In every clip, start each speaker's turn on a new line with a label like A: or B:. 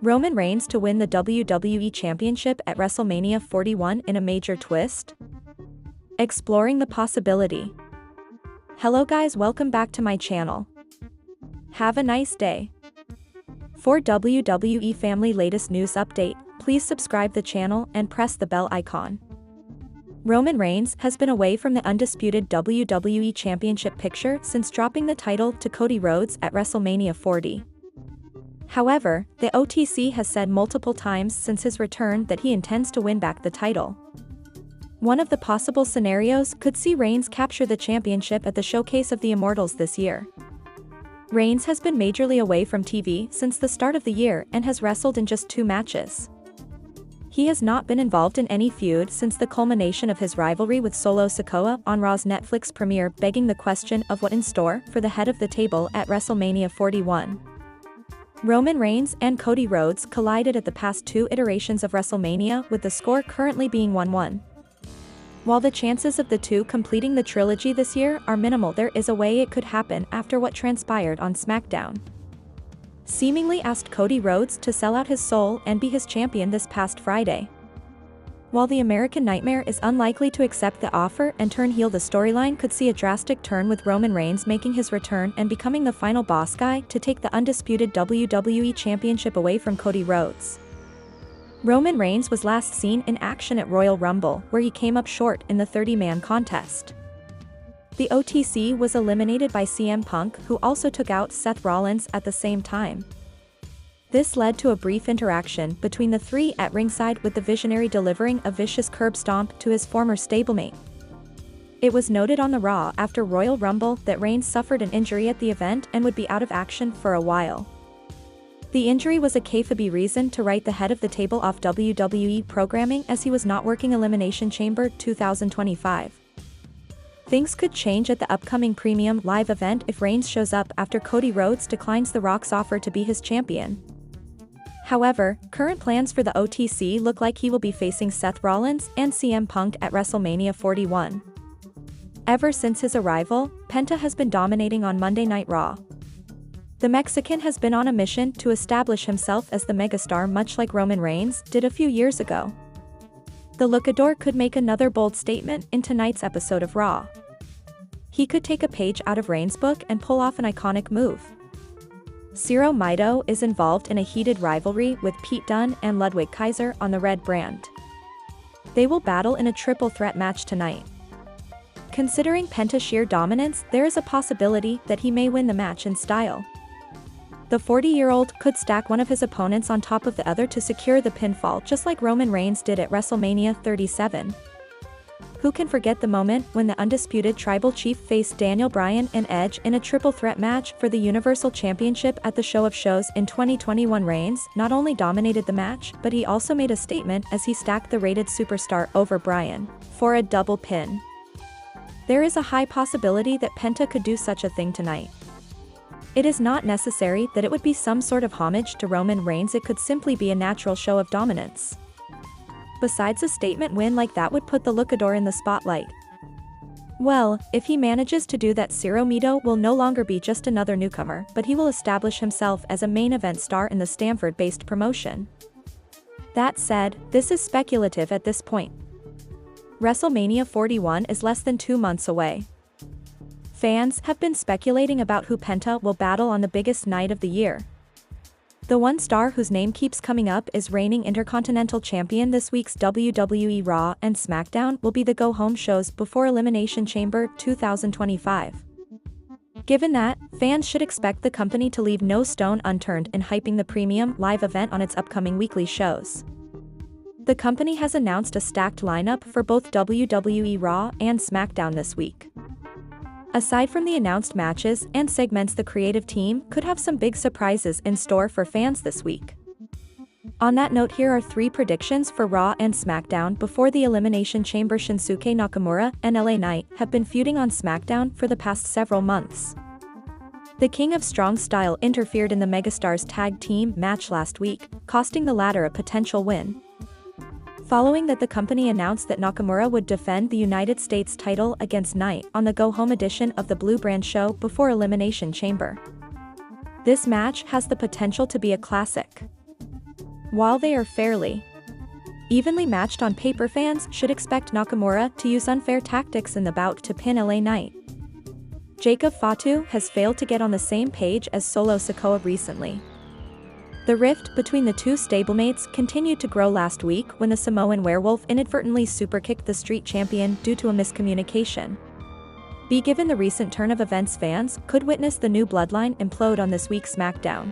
A: Roman Reigns to win the WWE Championship at WrestleMania 41 in a major twist? Exploring the possibility. Hello guys, welcome back to my channel. Have a nice day. For WWE family latest news update, please subscribe the channel and press the bell icon. Roman Reigns has been away from the undisputed WWE Championship picture since dropping the title to Cody Rhodes at WrestleMania 40. However, the OTC has said multiple times since his return that he intends to win back the title. One of the possible scenarios could see Reigns capture the championship at the Showcase of the Immortals this year. Reigns has been majorly away from TV since the start of the year and has wrestled in just 2 matches. He has not been involved in any feud since the culmination of his rivalry with Solo Sikoa on Raw's Netflix premiere, begging the question of what in store for the head of the table at WrestleMania 41. Roman Reigns and Cody Rhodes collided at the past 2 iterations of WrestleMania, with the score currently being 1-1. While the chances of the two completing the trilogy this year are minimal, there is a way it could happen after what transpired on SmackDown. Seemingly asked Cody Rhodes to sell out his soul and be his champion this past Friday. While the American Nightmare is unlikely to accept the offer and turn heel, the storyline could see a drastic turn, with Roman Reigns making his return and becoming the final boss guy to take the undisputed WWE Championship away from Cody Rhodes. Roman Reigns was last seen in action at Royal Rumble, where he came up short in the 30-man contest. The OTC was eliminated by CM Punk, who also took out Seth Rollins at the same time. This led to a brief interaction between the three at ringside, with the Visionary delivering a vicious curb stomp to his former stablemate. It was noted on the Raw after Royal Rumble that Reigns suffered an injury at the event and would be out of action for a while. The injury was a kayfabe reason to write the head of the table off WWE programming, as he was not working Elimination Chamber 2025. Things could change at the upcoming Premium Live event if Reigns shows up after Cody Rhodes declines The Rock's offer to be his champion. However, current plans for the OTC look like he will be facing Seth Rollins and CM Punk at WrestleMania 41. Ever since his arrival, Penta has been dominating on Monday Night Raw. The Mexican has been on a mission to establish himself as the megastar, much like Roman Reigns did a few years ago. The luchador could make another bold statement in tonight's episode of Raw. He could take a page out of Reigns' book and pull off an iconic move. Ciro Miedo is involved in a heated rivalry with Pete Dunne and Ludwig Kaiser on the Red brand. They will battle in a triple threat match tonight. Considering Penta's sheer dominance, there is a possibility that he may win the match in style. The 40-year-old could stack one of his opponents on top of the other to secure the pinfall, just like Roman Reigns did at WrestleMania 37. Who can forget the moment when the undisputed Tribal Chief faced Daniel Bryan and Edge in a triple threat match for the Universal Championship at the Show of Shows in 2021? Reigns not only dominated the match, but he also made a statement as he stacked the rated superstar over Bryan for a double pin. There is a high possibility that Penta could do such a thing tonight. It is not necessary that it would be some sort of homage to Roman Reigns, it could simply be a natural show of dominance. Besides, a statement win like that would put the luchador in the spotlight. Well, if he manages to do that, Ciro Miedo will no longer be just another newcomer, but he will establish himself as a main event star in the Stamford-based promotion. That said, this is speculative at this point. WrestleMania 41 is less than 2 months away. Fans have been speculating about who Penta will battle on the biggest night of the year. The one star whose name keeps coming up is reigning Intercontinental Champion. This week's WWE Raw and SmackDown will be the go-home shows before Elimination Chamber 2025. Given that, fans should expect the company to leave no stone unturned in hyping the Premium Live event on its upcoming weekly shows. The company has announced a stacked lineup for both WWE Raw and SmackDown this week. Aside from the announced matches and segments, the creative team could have some big surprises in store for fans this week. On that note, here are 3 predictions for Raw and SmackDown before the Elimination Chamber. Shinsuke Nakamura and LA Knight have been feuding on SmackDown for the past several months. The King of Strong Style interfered in the Megastars tag team match last week, costing the latter a potential win. Following that, the company announced that Nakamura would defend the United States title against Knight on the go-home edition of the Blue Brand show before Elimination Chamber. This match has the potential to be a classic. While they are fairly evenly matched on paper, fans should expect Nakamura to use unfair tactics in the bout to pin LA Knight. Jacob Fatu has failed to get on the same page as Solo Sikoa recently. The rift between the two stablemates continued to grow last week when the Samoan werewolf inadvertently superkicked the street champion due to a miscommunication. Given the recent turn of events, fans could witness the new bloodline implode on this week's SmackDown.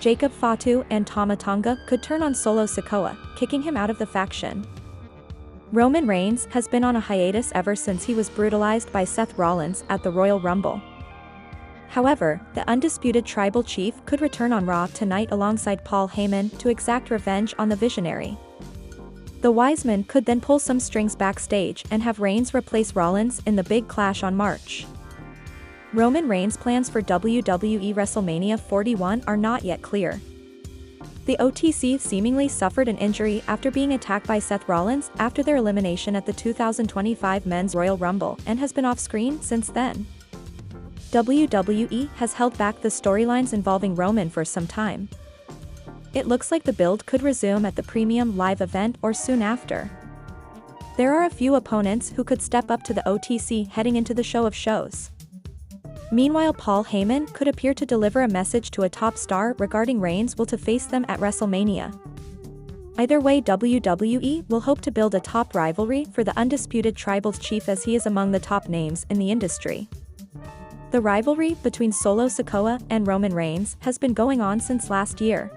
A: Jacob Fatu and Tama Tonga could turn on Solo Sikoa, kicking him out of the faction. Roman Reigns has been on a hiatus ever since he was brutalized by Seth Rollins at the Royal Rumble. However, the undisputed tribal chief could return on Raw tonight alongside Paul Heyman to exact revenge on the Visionary. The Wiseman could then pull some strings backstage and have Reigns replace Rollins in the big clash on March. Roman Reigns' plans for WWE WrestleMania 41 are not yet clear. The OTC seemingly suffered an injury after being attacked by Seth Rollins after their elimination at the 2025 Men's Royal Rumble and has been off-screen since then. WWE has held back the storylines involving Roman for some time. It looks like the build could resume at the Premium Live event or soon after. There are a few opponents who could step up to the OTC heading into the show of shows. Meanwhile, Paul Heyman could appear to deliver a message to a top star regarding Reigns will to face them at WrestleMania. Either way, WWE will hope to build a top rivalry for the undisputed tribal chief as he is among the top names in the industry. The rivalry between Solo Sikoa and Roman Reigns has been going on since last year.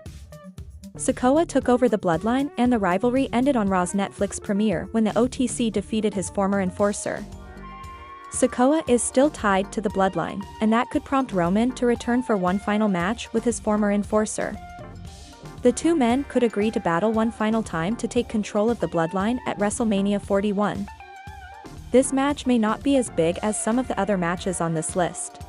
A: Sikoa took over the bloodline and the rivalry ended on Raw's Netflix premiere when the OTC defeated his former enforcer. Sikoa is still tied to the bloodline, and that could prompt Roman to return for one final match with his former enforcer. The two men could agree to battle one final time to take control of the bloodline at WrestleMania 41. This match may not be as big as some of the other matches on this list.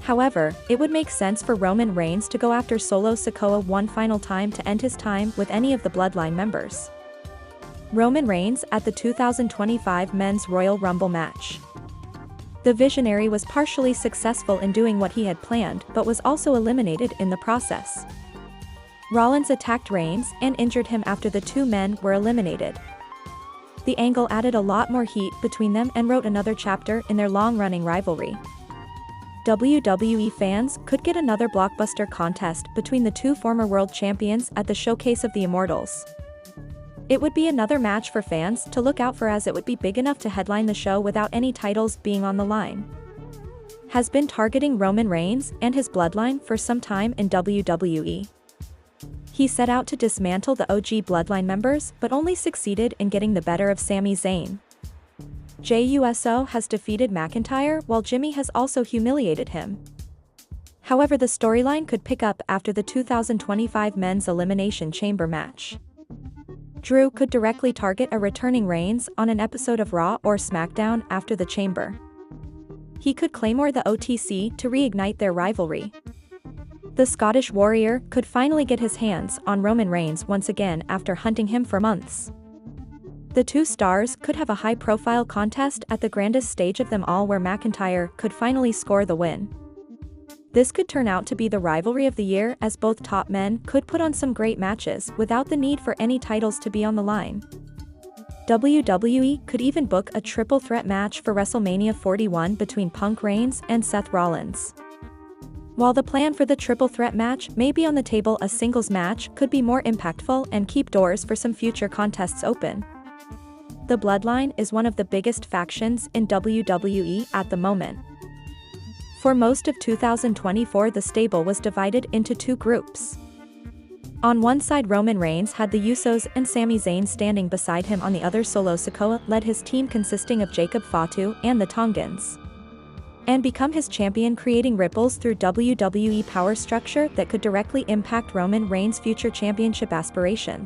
A: However, it would make sense for Roman Reigns to go after Solo Sikoa one final time to end his time with any of the bloodline members. Roman Reigns at the 2025 Men's Royal Rumble match. The Visionary was partially successful in doing what he had planned but was also eliminated in the process. Rollins attacked Reigns and injured him after the two men were eliminated. The angle added a lot more heat between them and wrote another chapter in their long-running rivalry. WWE fans could get another blockbuster contest between the two former world champions at the Showcase of the Immortals. It would be another match for fans to look out for as it would be big enough to headline the show without any titles being on the line. Has been targeting Roman Reigns and his bloodline for some time in WWE. He set out to dismantle the OG bloodline members but only succeeded in getting the better of Sami Zayn. Jey Uso has defeated McIntyre while Jimmy has also humiliated him. However, the storyline could pick up after the 2025 Men's Elimination Chamber match. Drew could directly target a returning Reigns on an episode of Raw or SmackDown after the Chamber. He could claymore the OTC to reignite their rivalry. The Scottish Warrior could finally get his hands on Roman Reigns once again after hunting him for months. The two stars could have a high-profile contest at the grandest stage of them all where McIntyre could finally score the win. This could turn out to be the rivalry of the year as both top men could put on some great matches without the need for any titles to be on the line. WWE could even book a triple threat match for WrestleMania 41 between Punk, Reigns, and Seth Rollins. While the plan for the triple threat match may be on the table, a singles match could be more impactful and keep doors for some future contests open. The Bloodline is one of the biggest factions in WWE at the moment. For most of 2024, the stable was divided into two groups. On one side, Roman Reigns had the Usos and Sami Zayn standing beside him. On the other, Solo Sikoa led his team consisting of Jacob Fatu and the Tongans, and become his champion, creating ripples through WWE power structure that could directly impact Roman Reigns' future championship aspirations.